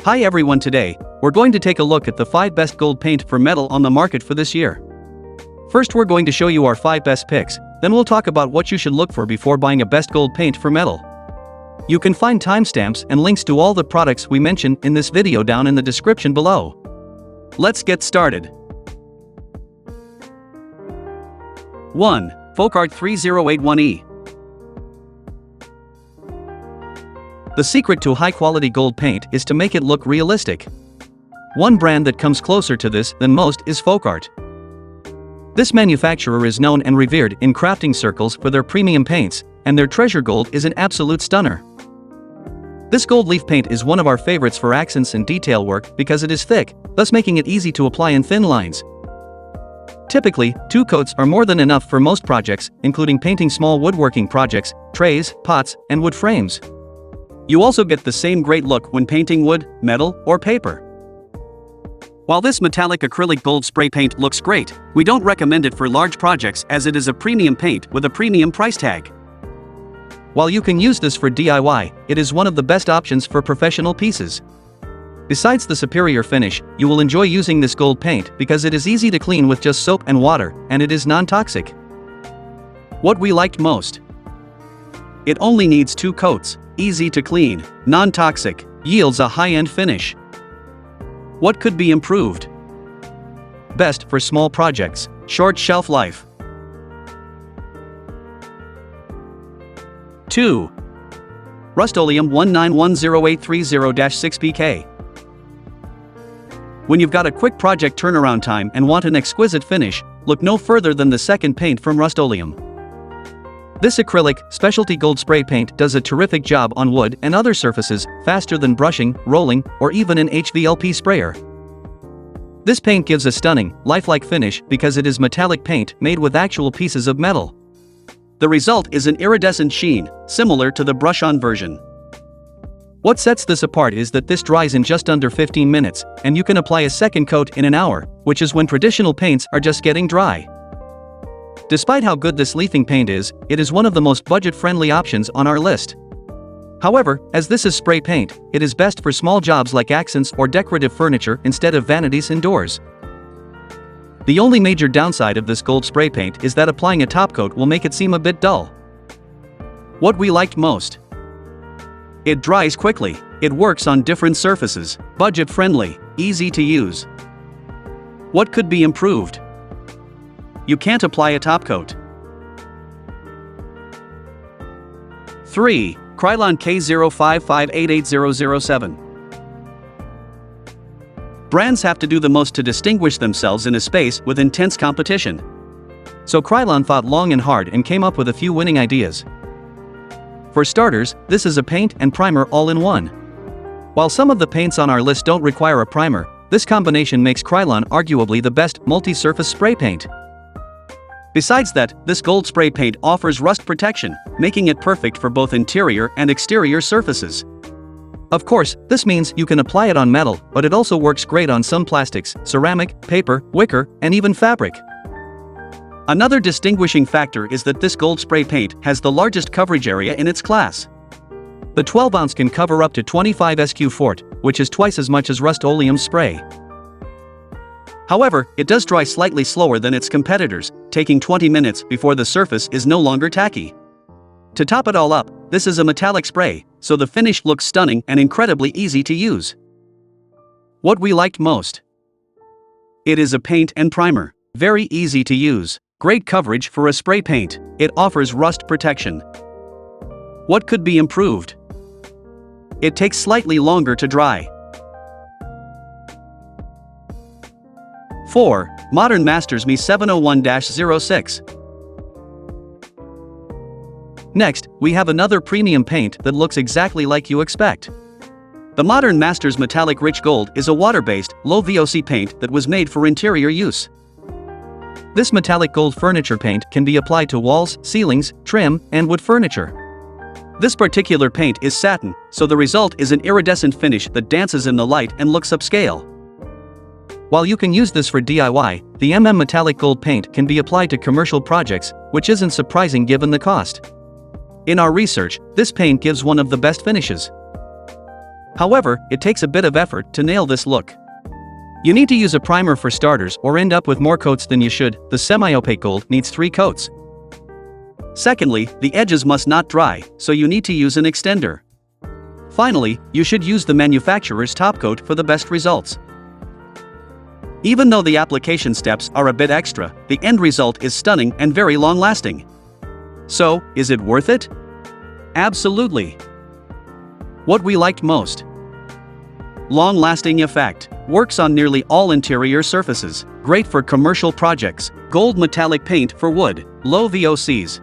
Hi everyone, today, we're going to take a look at the 5 best gold paint for metal on the market for this year. First, we're going to show you our 5 best picks, then we'll talk about what you should look for before buying a best gold paint for metal. You can find timestamps and links to all the products we mention in this video down in the description below. Let's get started. 1. Folkart 3081E. The secret to high-quality gold paint is to make it look realistic. One brand that comes closer to this than most is Folkart. This manufacturer is known and revered in crafting circles for their premium paints, and their treasure gold is an absolute stunner. This gold leaf paint is one of our favorites for accents and detail work because it is thick, thus making it easy to apply in thin lines. Typically, 2 coats are more than enough for most projects, including painting small woodworking projects, trays, pots, and wood frames. You also get the same great look when painting wood, metal, or paper. While this metallic acrylic gold spray paint looks great, we don't recommend it for large projects as it is a premium paint with a premium price tag. While you can use this for DIY, it is one of the best options for professional pieces. Besides the superior finish, you will enjoy using this gold paint because it is easy to clean with just soap and water, and it is non-toxic. What we liked most. It only needs 2 coats, easy to clean, non-toxic, yields a high-end finish. What could be improved? Best for small projects, short shelf life. 2. Rust-Oleum 19108330-6PK. When you've got a quick project turnaround time and want an exquisite finish, look no further than the second paint from Rust-Oleum. This acrylic, specialty gold spray paint does a terrific job on wood and other surfaces, faster than brushing, rolling, or even an HVLP sprayer. This paint gives a stunning, lifelike finish because it is metallic paint made with actual pieces of metal. The result is an iridescent sheen, similar to the brush-on version. What sets this apart is that this dries in just under 15 minutes, and you can apply a second coat in an hour, which is when traditional paints are just getting dry. Despite how good this leafing paint is, it is one of the most budget-friendly options on our list. However, as this is spray paint, it is best for small jobs like accents or decorative furniture instead of vanities indoors. The only major downside of this gold spray paint is that applying a top coat will make it seem a bit dull. What we liked most. It dries quickly, it works on different surfaces, budget-friendly, easy to use. What could be improved? You can't apply a top coat. 3. Krylon K05588007. Brands have to do the most to distinguish themselves in a space with intense competition. So Krylon thought long and hard and came up with a few winning ideas. For starters, this is a paint and primer all in one. While some of the paints on our list don't require a primer, this combination makes Krylon arguably the best multi-surface spray paint. Besides that, this gold spray paint offers rust protection, making it perfect for both interior and exterior surfaces. Of course, this means you can apply it on metal, but it also works great on some plastics, ceramic, paper, wicker, and even fabric. Another distinguishing factor is that this gold spray paint has the largest coverage area in its class. The 12-ounce can cover up to 25 SQ fort, which is twice as much as Rust-Oleum spray. However, it does dry slightly slower than its competitors, taking 20 minutes before the surface is no longer tacky. To top it all up, this is a metallic spray, so the finish looks stunning and incredibly easy to use. What we liked most. It is a paint and primer, very easy to use, great coverage for a spray paint, it offers rust protection. What could be improved? It takes slightly longer to dry. 4. Modern Masters Me 701-06. Next, we have another premium paint that looks exactly like you expect. The Modern Masters Metallic Rich Gold is a water-based, low VOC paint that was made for interior use. This metallic gold furniture paint can be applied to walls, ceilings, trim, and wood furniture. This particular paint is satin, so the result is an iridescent finish that dances in the light and looks upscale. While you can use this for DIY, the metallic gold paint can be applied to commercial projects, which isn't surprising given the cost. In our research, this paint gives one of the best finishes. However, it takes a bit of effort to nail this look. You need to use a primer for starters or end up with more coats than you should. The semi-opaque gold needs 3 coats. Secondly, the edges must not dry, so you need to use an extender. Finally, you should use the manufacturer's top coat for the best results. Even though the application steps are a bit extra, the end result is stunning and very long-lasting. So, is it worth it? Absolutely. What we liked most. Long-lasting effect. Works on nearly all interior surfaces. Great for commercial projects. Gold metallic paint for wood. Low VOCs.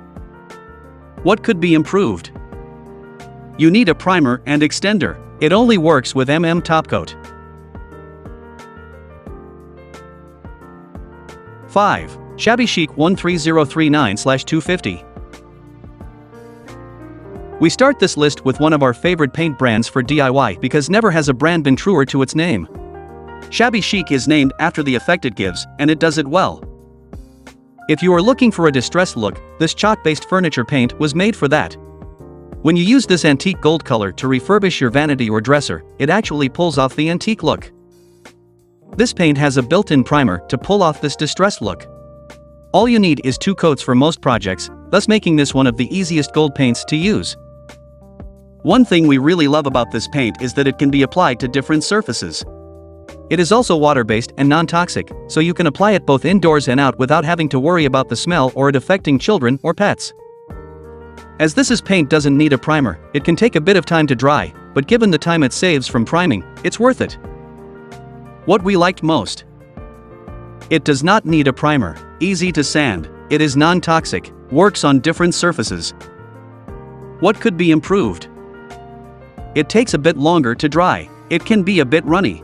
What could be improved? You need a primer and extender. It only works with top coat. 5. Shabby Chic 13039/250. We start this list with one of our favorite paint brands for DIY because never has a brand been truer to its name. Shabby Chic is named after the effect it gives, and it does it well. If you are looking for a distressed look, this chalk-based furniture paint was made for that. When you use this antique gold color to refurbish your vanity or dresser, it actually pulls off the antique look. This paint has a built-in primer to pull off this distressed look. All you need is 2 coats for most projects, thus making this one of the easiest gold paints to use. One thing we really love about this paint is that it can be applied to different surfaces. It is also water-based and non-toxic, so you can apply it both indoors and out without having to worry about the smell or it affecting children or pets. As this paint doesn't need a primer, it can take a bit of time to dry, but given the time it saves from priming, it's worth it. What we liked most. It does not need a primer, easy to sand, it is non-toxic, works on different surfaces. What could be improved? It takes a bit longer to dry, it can be a bit runny.